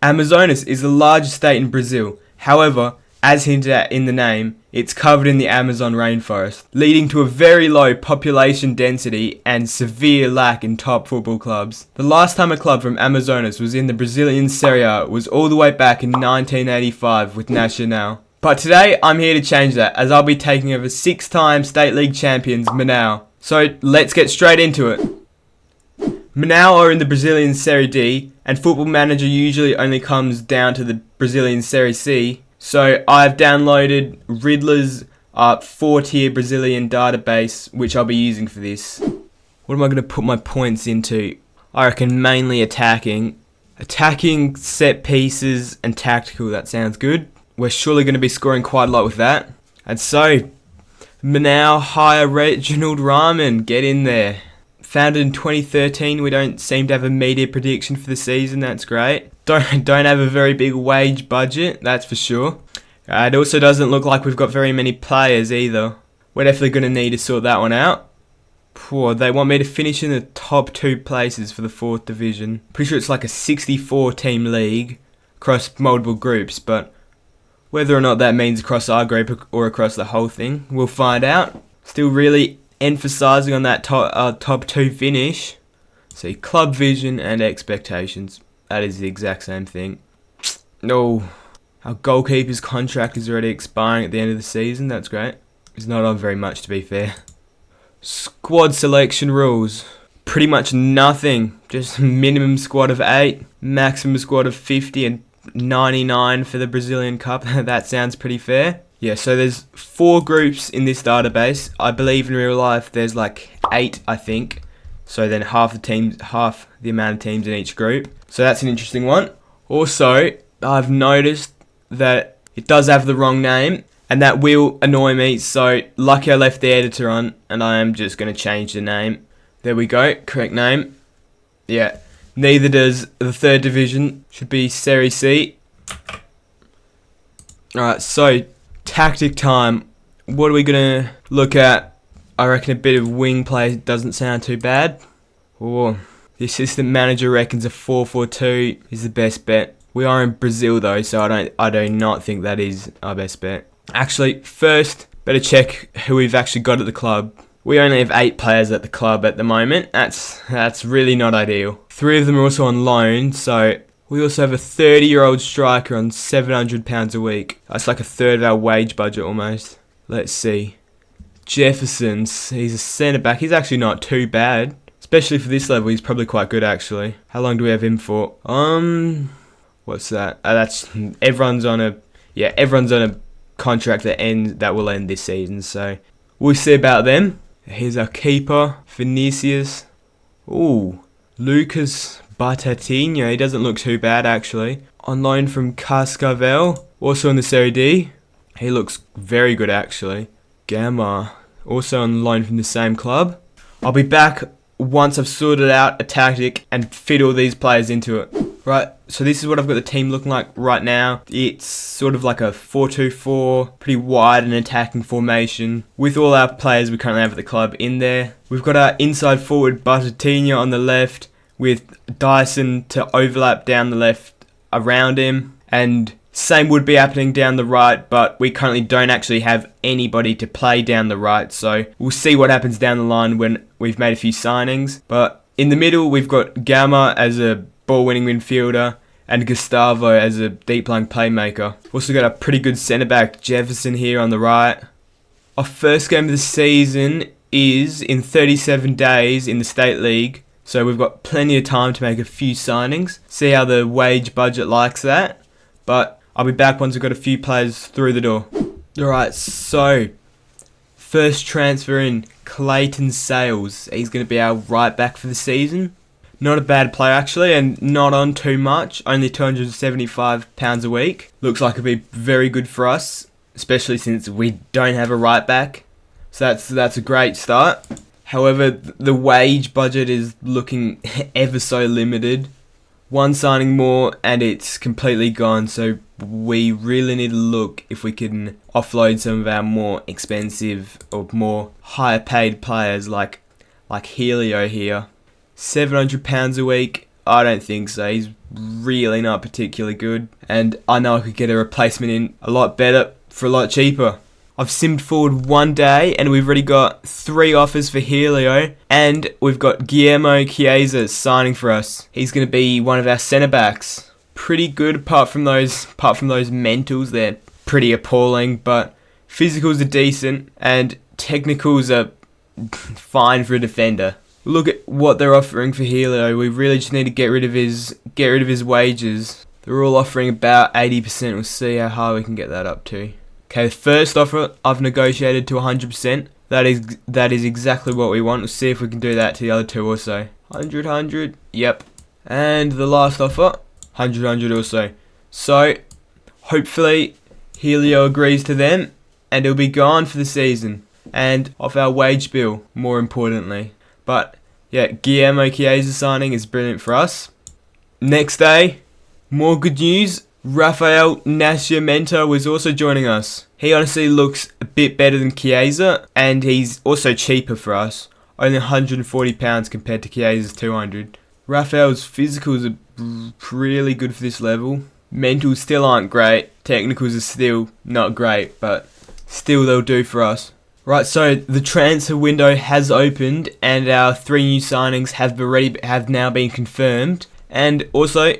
Amazonas is the largest state in Brazil. However, as hinted at in the name, it's covered in the Amazon rainforest, leading to a very low population density and severe lack in top football clubs. The last time a club from Amazonas was in the Brazilian Serie was all the way back in 1985 with Nacional. But today, I'm here to change that, as I'll be taking over 6-time State League champions Manaus. So let's get straight into it. Manaus are in the Brazilian Serie D, and Football Manager usually only comes down to the Brazilian Serie C. So I've downloaded Riddler's 4-tier Brazilian database, which I'll be using for this. What am I going to put my points into? I reckon mainly attacking, set pieces, and tactical. That sounds good. We're surely going to be scoring quite a lot with that. And so, Manaus hire Reginald Rahman, get in there. Founded in 2013, we don't seem to have a media prediction for the season, that's great. Don't have a very big wage budget, that's for sure. It also doesn't look like we've got very many players either. We're definitely going to need to sort that one out. They want me to finish in the top 2 places for the 4th division. Pretty sure it's like a 64 team league across multiple groups, but whether or not that means across our group or across the whole thing, we'll find out. Still really emphasising on that top 2 finish. See, club vision and expectations. That is the exact same thing. No, our goalkeeper's contract is already expiring at the end of the season. That's great. He's not on very much, to be fair. Squad selection rules. Pretty much nothing. Just minimum squad of 8, maximum squad of 50, and 99 for the Brazilian Cup. That sounds pretty fair. Yeah, so there's 4 groups in this database. I believe in real life there's like 8, I think. So then half the amount of teams in each group. So that's an interesting one. Also, I've noticed that it does have the wrong name, and that will annoy me. So lucky I left the editor on, and I am just going to change the name. There we go, correct name. Yeah, neither does the 3rd division. Should be Serie C. Alright, so tactic time. What are we going to look at? I reckon a bit of wing play doesn't sound too bad. The assistant manager reckons a 4-4-2 is the best bet. We are in Brazil though, so I do not think that is our best bet. Actually, first, better check who we've actually got at the club. We only have 8 players at the club at the moment. That's really not ideal. 3 of them are also on loan, so we also have a 30-year-old striker on £700 a week. That's like a third of our wage budget almost. Let's see. Jefferson, he's a centre-back. He's actually not too bad. Especially for this level, he's probably quite good actually. How long do we have him for? What's that? Everyone's on a contract that will end this season, so we'll see about them. Here's our keeper, Vinicius. Ooh, Lucas Batatinha, he doesn't look too bad actually. On loan from Cascavel, also in the Serie D. He looks very good actually. Gamma, also on loan from the same club. I'll be back once I've sorted out a tactic and fit all these players into it. Right, so this is what I've got the team looking like right now. It's sort of like a 4-2-4, pretty wide and attacking formation, with all our players we currently have at the club in there. We've got our inside forward Batatinha on the left, with Dyson to overlap down the left around him, and same would be happening down the right, but we currently don't actually have anybody to play down the right, so we'll see what happens down the line when we've made a few signings. But in the middle, we've got Gamma as a ball-winning midfielder and Gustavo as a deep-lying playmaker. We've also got a pretty good centre-back, Jefferson, here on the right. Our first game of the season is in 37 days in the State League, so we've got plenty of time to make a few signings, see how the wage budget likes that, but I'll be back once I've got a few players through the door. Alright, so first transfer in, Clayton Sales. He's going to be our right back for the season. Not a bad player actually, and not on too much, only £275 a week. Looks like it'll be very good for us, especially since we don't have a right back. So that's a great start. However, the wage budget is looking ever so limited. One signing more and it's completely gone, so we really need to look if we can offload some of our more expensive or more higher paid players like Helio here. £700 a week. I don't think so. He's really not particularly good. And I know I could get a replacement in a lot better for a lot cheaper. I've simmed forward one day and we've already got 3 offers for Helio, and we've got Guillermo Chiesa signing for us. He's going to be one of our centre backs. Pretty good apart from those mentals. They're pretty appalling, but physicals are decent and technicals are fine for a defender. Look at what they're offering for Helio. We really just need to get rid of his wages. They're all offering about 80%. We'll see how high we can get that up to. Okay, the first offer I've negotiated to 100%. That is exactly what we want. We'll see if we can do that to the other 2 also. 100, yep. And the last offer, 100 also. So, hopefully, Helio agrees to them, and he'll be gone for the season. And off our wage bill, more importantly. But, yeah, Guillermo Chiesa signing is brilliant for us. Next day, more good news. Rafael Nascimento was also joining us. He honestly looks a bit better than Chiesa, and he's also cheaper for us. Only £140 compared to Chiesa's 200. Rafael's physicals are really good for this level. Mentals still aren't great. Technicals are still not great, but still they'll do for us. Right, so the transfer window has opened, and our 3 new signings have now been confirmed. And also,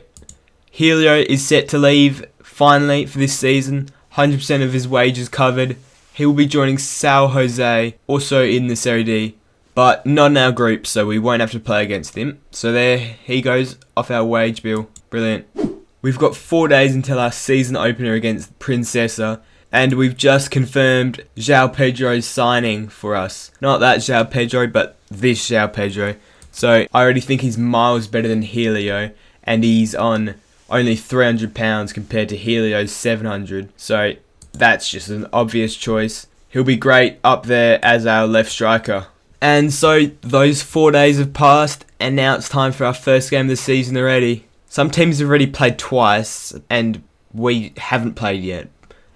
Helio is set to leave finally for this season. 100% of his wages covered. He will be joining Sao Jose, also in the Serie D, but not in our group, so we won't have to play against him. So there he goes off our wage bill. Brilliant. We've got 4 days until our season opener against Princesa, and we've just confirmed João Pedro's signing for us. Not that João Pedro, but this João Pedro. So I already think he's miles better than Helio, and he's on only £300 compared to Helio's 700. So that's just an obvious choice. He'll be great up there as our left striker. And so those 4 days have passed, and now it's time for our first game of the season already. Some teams have already played twice, and we haven't played yet.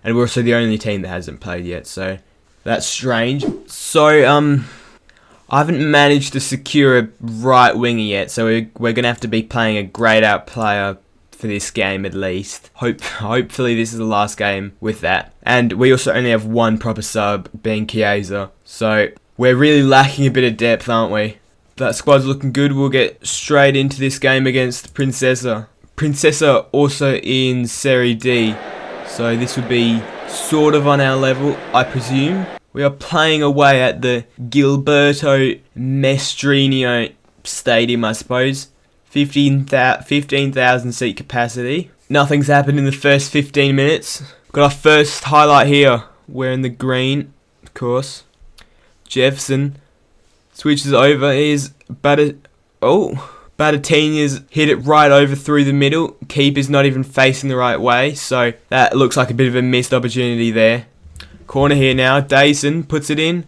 And we're also the only team that hasn't played yet, so that's strange. So, I haven't managed to secure a right winger yet, so we're going to have to be playing a grayed out player for this game at least. Hopefully this is the last game with that. And we also only have 1 proper sub, being Chiesa. So, we're really lacking a bit of depth, aren't we? That squad's looking good. We'll get straight into this game against Princesa. Princesa also in Serie D, so this would be sort of on our level, I presume. We are playing away at the Gilberto Mestrinho Stadium, I suppose. 15,000 seat capacity. Nothing's happened in the first 15 minutes. Got our first highlight here. We're in the green, of course. Jefferson switches over. Here's Batatinha's hit it right over through the middle. Keeper's not even facing the right way, so that looks like a bit of a missed opportunity there. Corner here now. Dayson puts it in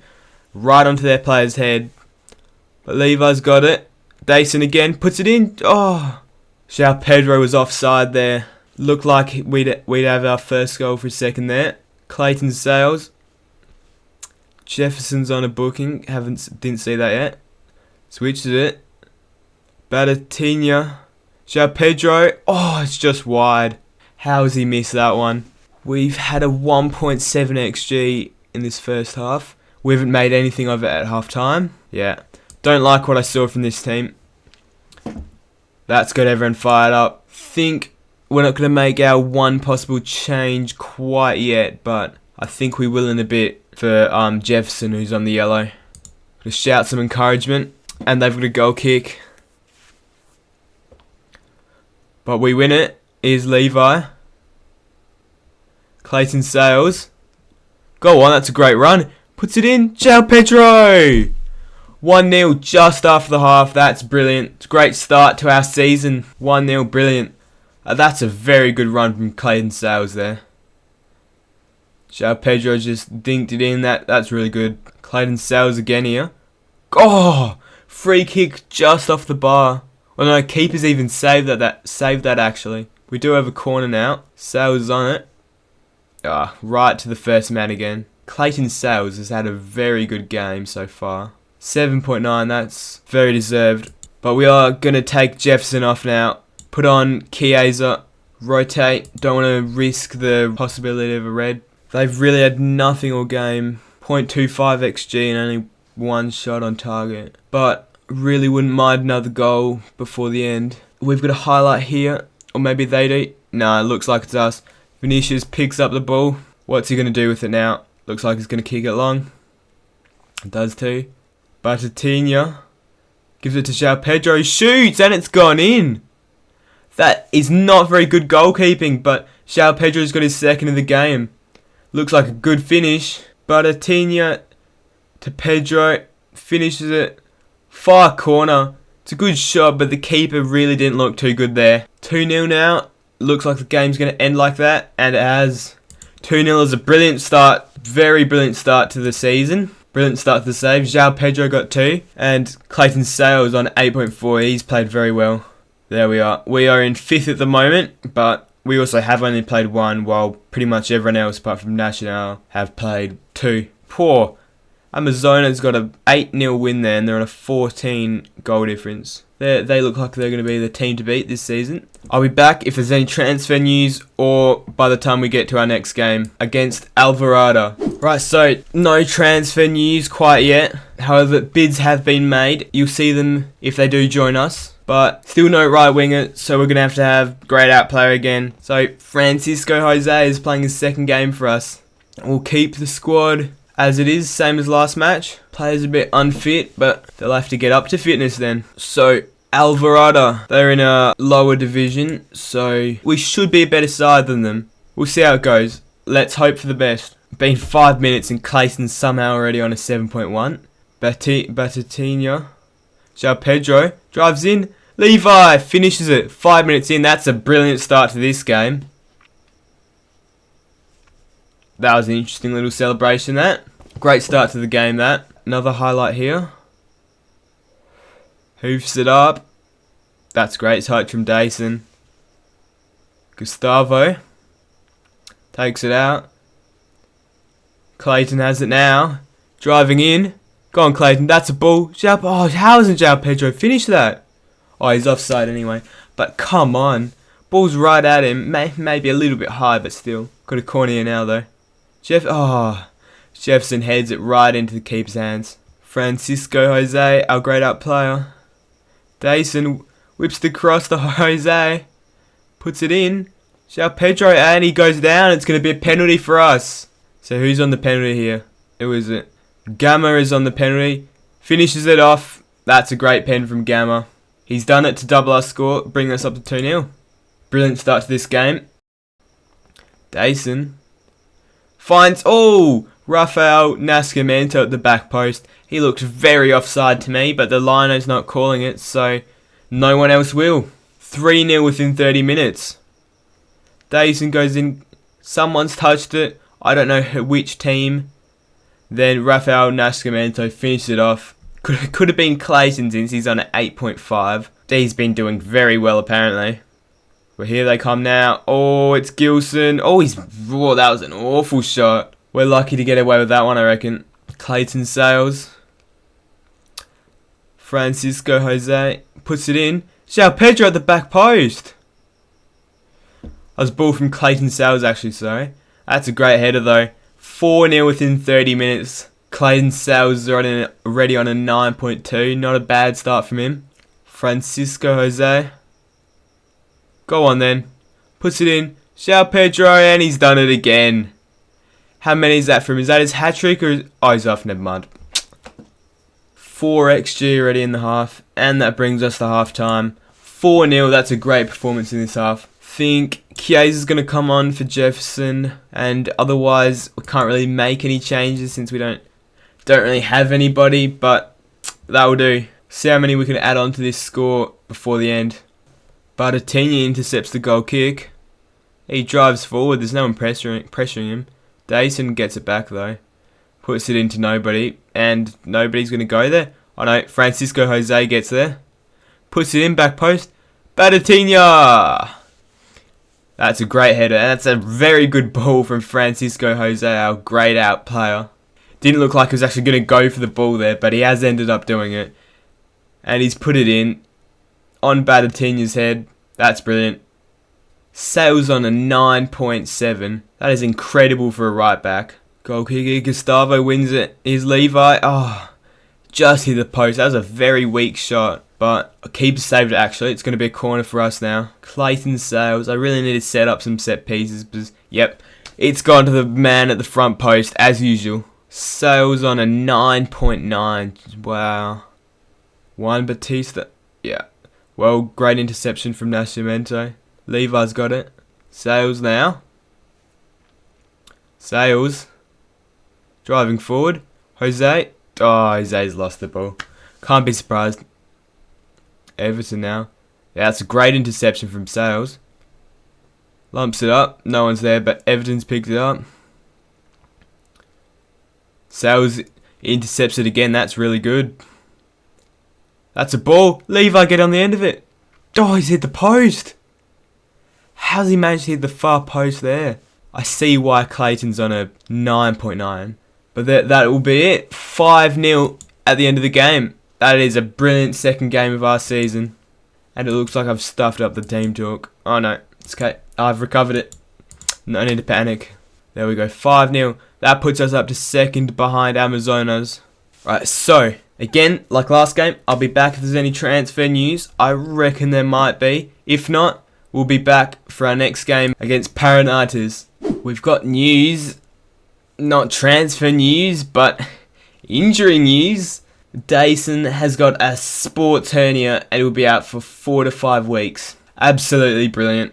right onto their player's head. But Levi's got it. Dayson again puts it in. Oh, João Pedro was offside there. Looked like we'd have our first goal for a second there. Clayton Sales. Jefferson's on a booking. Didn't see that yet. Switches it. Batatinha. João Pedro. Oh, it's just wide. How has he missed that one? We've had a 1.7 XG in this first half. We haven't made anything of it at half time. Yeah. Don't like what I saw from this team. That's got everyone fired up. Think we're not going to make our one possible change quite yet, but I think we will in a bit for Jefferson, who's on the yellow. Gonna shout some encouragement, and they've got a goal kick. But we win it. Here's Levi. Clayton Sales. Go on, that's a great run. Puts it in. João Pedro! 1-0 just after the half. That's brilliant. It's a great start to our season. 1-0, brilliant. That's a very good run from Clayton Sales there. João Pedro just dinked it in. That's really good. Clayton Sales again here. Oh! Free kick just off the bar. Well, no, keeper's even saved that actually. We do have a corner now. Sales is on it. Right to the first man again. Clayton Sales has had a very good game so far. 7.9, that's very deserved. But we are going to take Jefferson off now. Put on Chiesa. Rotate. Don't want to risk the possibility of a red. They've really had nothing all game. 0.25 XG and only one shot on target. But really wouldn't mind another goal before the end. We've got a highlight here. Or maybe they do. No, it looks like it's us. Vinicius picks up the ball. What's he going to do with it now? Looks like he's going to kick it long. It does too. Batatinha gives it to João Pedro. Shoots and it's gone in. That is not very good goalkeeping, but João Pedro's got his second of the game. Looks like a good finish. Batatinha to Pedro. Finishes it. Far corner. It's a good shot, but the keeper really didn't look too good there. 2-0 now. Looks like the game's going to end like that, and it has. 2-0 is a brilliant start. Very brilliant start to the season. Brilliant start to the save. João Pedro got 2, and Clayton Sales on 8.4. He's played very well. There we are. We are in 5th at the moment, but we also have only played 1, while pretty much everyone else, apart from Nacional, have played 2. Poor. Amazona's got a 8-0 win there, and they're on a 14 goal difference. They look like they're going to be the team to beat this season. I'll be back if there's any transfer news, or by the time we get to our next game against Alvarado. Right, so no transfer news quite yet. However, bids have been made. You'll see them if they do join us. But still no right winger, so we're going to have grayed out player again. So Francisco Jose is playing his second game for us. We'll keep the squad as it is, same as last match. Players a bit unfit, but they'll have to get up to fitness then. So Alvarado, they're in a lower division, so we should be a better side than them. We'll see how it goes. Let's hope for the best. Been 5 minutes and Clayton's somehow already on a 7.1. Batatinha. João Pedro drives in. Levi finishes it. 5 minutes in. That's a brilliant start to this game. That was an interesting little celebration, that. Great start to the game, that. Another highlight here. Hoofs it up. That's great touch from Dayson. Gustavo takes it out. Clayton has it now. Driving in. Go on, Clayton. That's a ball. Oh, how hasn't João Pedro finished that? Oh, he's offside anyway. But come on. Ball's right at him. Maybe a little bit high, but still. Got a corner here now, though. Jefferson heads it right into the keeper's hands. Francisco Jose, our grayed out player. Dayson whips the cross to Jose. Puts it in. João Pedro, and he goes down. It's going to be a penalty for us. So who's on the penalty here? Who is it? Gamma is on the penalty. Finishes it off. That's a great pen from Gamma. He's done it to double our score, bring us up to 2-0. Brilliant start to this game. Dayson finds, Rafael Nascimento at the back post. He looked very offside to me, but the lino's not calling it, so no one else will. 3-0 within 30 minutes. Dayson goes in. Someone's touched it. I don't know which team. Then Rafael Nascimento finished it off. Could have been Clayton since he's on an 8.5. He's been doing very well apparently. But here they come now. Oh, it's Gilson. That was an awful shot. We're lucky to get away with that one, I reckon. Clayton Sales. Francisco Jose puts it in. João Pedro at the back post. That was a ball from Clayton Sales actually, sorry. That's a great header though. 4-0 within 30 minutes. Clayton Sales is already on a 9.2. Not a bad start from him. Francisco Jose. Go on then. Puts it in. João Pedro, and he's done it again. How many is that from? Is that his hat-trick or he's off, never mind. 4 XG already in the half, and that brings us to half-time. 4-0, that's a great performance in this half. Think Chiesa's going to come on for Jefferson, and otherwise we can't really make any changes since we don't really have anybody, but that will do. See how many we can add on to this score before the end. Batatinha intercepts the goal kick. He drives forward, there's no one pressuring him. Dayson gets it back though. Puts it into nobody, and nobody's going to go there. Oh no, Francisco Jose gets there. Puts it in, back post. Batatinha! That's a great header, and that's a very good ball from Francisco Jose, our grayed out player. Didn't look like he was actually going to go for the ball there, but he has ended up doing it. And he's put it in. on Batatinha's head. That's brilliant. Sales on a 9.7. That is incredible for a right back. Goal kicker, Gustavo wins it. Here's Levi. Oh, just hit the post. That was a very weak shot, but a keeper saved it actually. It's going to be a corner for us now. Clayton Sales. I really need to set up some set pieces because, yep, it's gone to the man at the front post as usual. Sales on a 9.9. Wow. Juan Batista. Yeah. Well, great interception from Nascimento. Levi's got it. Sales now. Sales. Driving forward. Jose. Oh, Jose's lost the ball. Can't be surprised. Everton now. Yeah, that's a great interception from Sales. Lumps it up. No one's there, but Everton's picked it up. Sales intercepts it again. That's really good. That's a ball. Levi, get on the end of it. Oh, he's hit the post. How's he managed to hit the far post there? I see why Clayton's on a 9.9. But that will be it. 5-0 at the end of the game. That is a brilliant second game of our season. And it looks like I've stuffed up the team talk. Oh no, it's okay. I've recovered it. No need to panic. There we go, 5-0. That puts us up to second behind Amazonas. Right, so, again, like last game, I'll be back if there's any transfer news. I reckon there might be. If not, we'll be back for our next game against Paranatas. We've got news. Not transfer news, but injury news. Dayson has got a sports hernia and will be out for 4 to 5 weeks. Absolutely brilliant.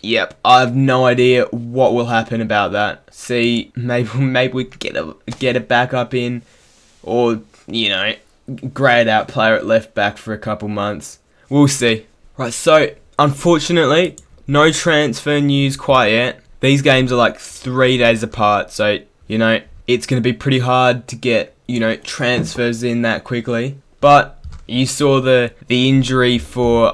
Yep, I have no idea what will happen about that. See, maybe we can get a backup in, or you know, grade out player at left back for a couple months. We'll see. Right, so unfortunately, no transfer news quite yet. These games are like 3 days apart, so, you know, it's going to be pretty hard to get, you know, transfers in that quickly. But you saw the injury for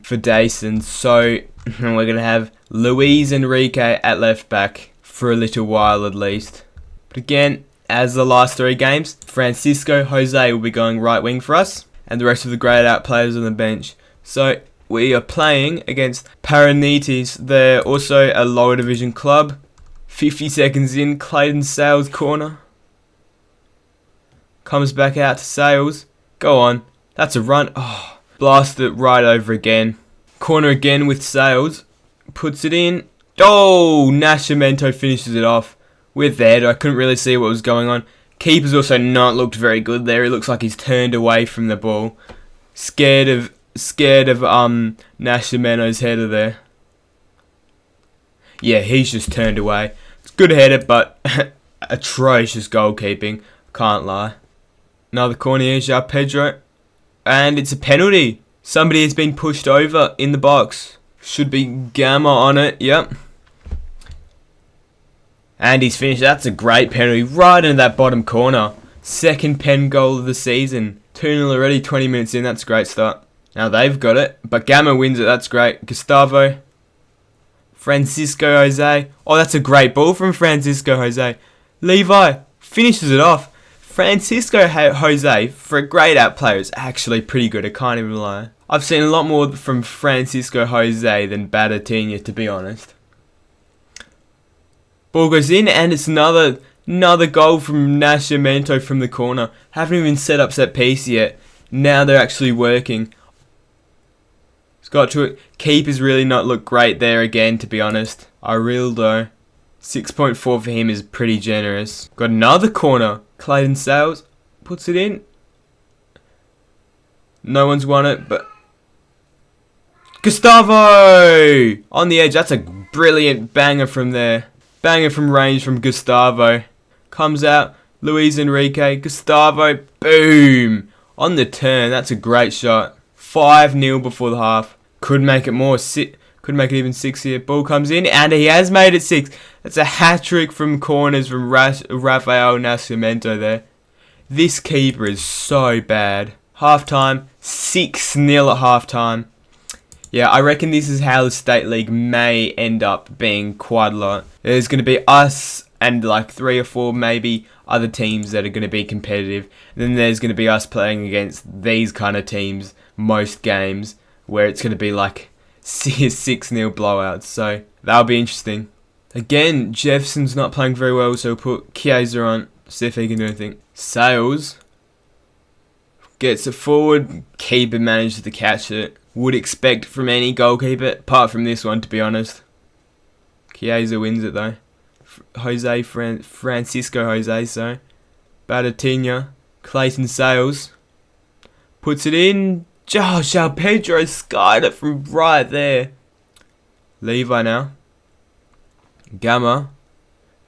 Dayson, so we're going to have Luis Enrique at left back for a little while at least. But again, as the last 3 games, Francisco Jose will be going right wing for us, and the rest of the grayed out players on the bench. So we are playing against Paranatas. They're also a lower division club. 50 seconds in, Clayton Sales corner. Comes back out to Sales. Go on. That's a run. Oh, blast it right over again. Corner again with Sales. Puts it in. Oh, Nascimento finishes it off with the header. I couldn't really see what was going on. Keeper's also not looked very good there. He looks like he's turned away from the ball. Scared of Nascimento's header there. Yeah, he's just turned away. It's good header, but atrocious goalkeeping. Can't lie. Another corner here, João Pedro. And it's a penalty. Somebody has been pushed over in the box. Should be Gamma on it, yep. And he's finished. That's a great penalty right into that bottom corner. Second pen goal of the season. 2-0 already, 20 minutes in. That's a great start. Now they've got it, but Gamma wins it. That's great. Gustavo. Francisco Jose. Oh, that's a great ball from Francisco Jose. Levi finishes it off. Francisco Jose, for a grayed out player, is actually pretty good. I can't even lie. I've seen a lot more from Francisco Jose than Batatinha, to be honest. Ball goes in, and it's another goal from Nascimento from the corner. Haven't even set up set piece yet. Now they're actually working. He's got to it. Keeper's really not looked great there again, to be honest. Arildo. 6.4 for him is pretty generous. Got another corner. Clayton Sales puts it in. No one's won it, but Gustavo! On the edge. That's a brilliant banger from there. Banger from range from Gustavo. Comes out. Luis Enrique. Gustavo. Boom! On the turn. That's a great shot. 5-0 before the half. Could make it more. Could make it even 6 here. Ball comes in, and he has made it 6. That's a hat-trick from corners from Rafael Nascimento there. This keeper is so bad. Half-time. 6-0 at half-time. Yeah, I reckon this is how the State League may end up being quite a lot. There's going to be us and like 3 or 4 maybe other teams that are going to be competitive. And then there's going to be us playing against these kind of teams most games where it's going to be like 6-0 blowouts. So that'll be interesting. Again, Jefferson's not playing very well, so we'll put Chiesa on, see if he can do anything. Sales gets it forward, keeper manages to catch it. Would expect from any goalkeeper, apart from this one, to be honest. Chiesa wins it though. Francisco Jose, so. Batatinha, Clayton Sales puts it in. João Pedro skied it from right there. Levi now. Gamma,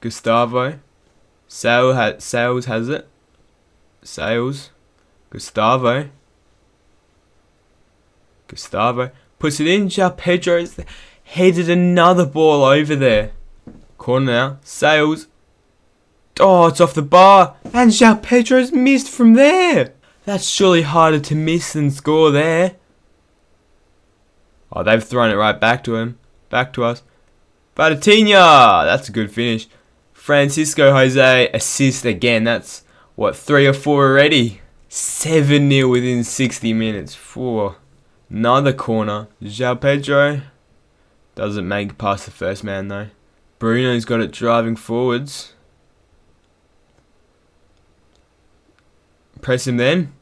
Gustavo, Sales has it. Sales, Gustavo puts it in. João Pedro's headed another ball over there. Corner now. Sales. Oh, it's off the bar. And João Pedro's missed from there. That's surely harder to miss than score there. Oh, they've thrown it right back to him. Back to us. Batatinha. That's a good finish. Francisco Jose assist again. That's, what, 3 or 4 already? 7-0 within 60 minutes. 4. Another corner. João Pedro doesn't make it past the first man though. Bruno's got it driving forwards. Press him then.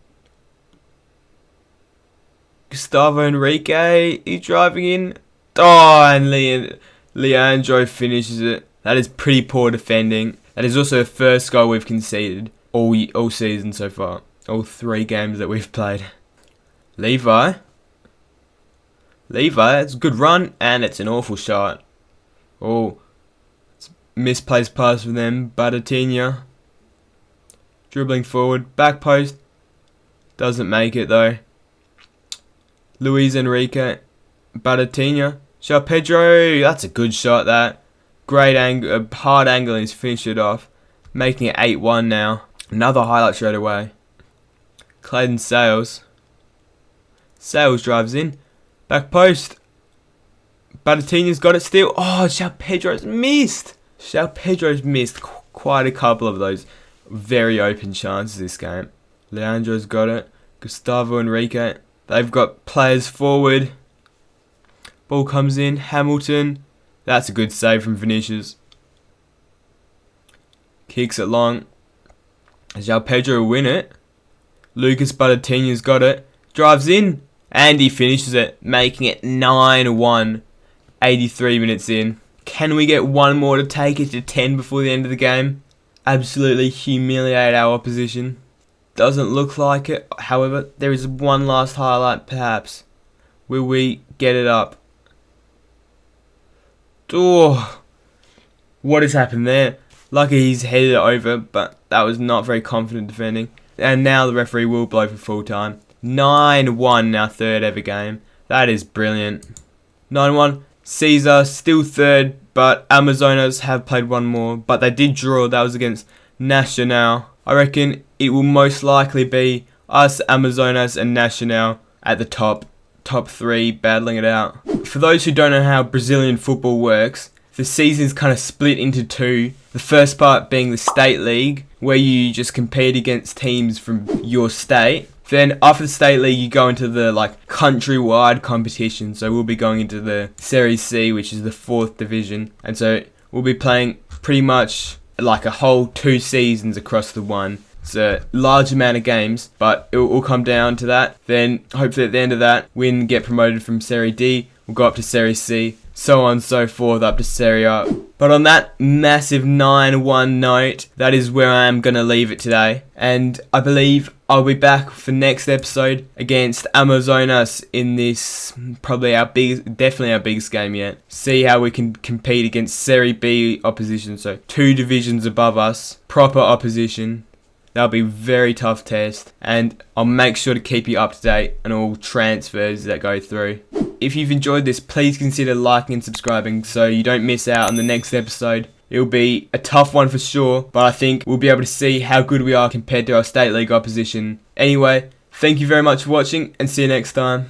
Gustavo Enrique, he's driving in. Oh, and Leandro finishes it. That is pretty poor defending. That is also the first goal we've conceded all season so far. All 3 games that we've played. Levi, it's a good run, and it's an awful shot. Oh, it's misplaced pass for them. Batatinha dribbling forward, back post, doesn't make it though. Luis Enrique, Batatinha, João Pedro, that's a good shot that. Great angle, hard angle, and he's finished it off, making it 8-1 now. Another highlight straight away. Clayton Sales drives in, back post. Batatinha's got it still. Oh, João Pedro's missed. Quite a couple of those very open chances this game. Leandro's got it. Gustavo Enrique. They've got players forward. Ball comes in. Hamilton. That's a good save from Vinicius. Kicks it long. João Pedro will win it. Lucas Batatinha's got it. Drives in. And he finishes it, making it 9-1. 83 minutes in. Can we get one more to take it to 10 before the end of the game? Absolutely humiliate our opposition. Doesn't look like it. However, there is one last highlight perhaps. Will we get it up? Oh, what has happened there? Lucky he's headed it over, but that was not very confident defending. And now the referee will blow for full time. 9-1 our third ever game. That is brilliant. 9-1. Caesar still third, but Amazonas have played one more. But they did draw. That was against Nacional. I reckon it will most likely be us, Amazonas, and Nacional at the top 3 battling it out. For those who don't know how Brazilian football works, the season's kind of split into 2. The first part being the state league, where you just compete against teams from your state. Then after the state league, you go into the countrywide competition. So we'll be going into the Serie C, which is the 4th division, and so we'll be playing pretty much like a whole 2 seasons across the one. It's a large amount of games, but it will come down to that. Then hopefully at the end of that, win, get promoted from Serie D, we'll go up to Serie C, so on and so forth up to Serie A. But on that massive 9-1 note, that is where I am going to leave it today. And I believe I'll be back for next episode against Amazonas in this, definitely our biggest game yet. See how we can compete against Serie B opposition, so 2 divisions above us, proper opposition. That'll be a very tough test, and I'll make sure to keep you up to date on all transfers that go through. If you've enjoyed this, please consider liking and subscribing so you don't miss out on the next episode. It'll be a tough one for sure, but I think we'll be able to see how good we are compared to our state league opposition. Anyway, thank you very much for watching, and see you next time.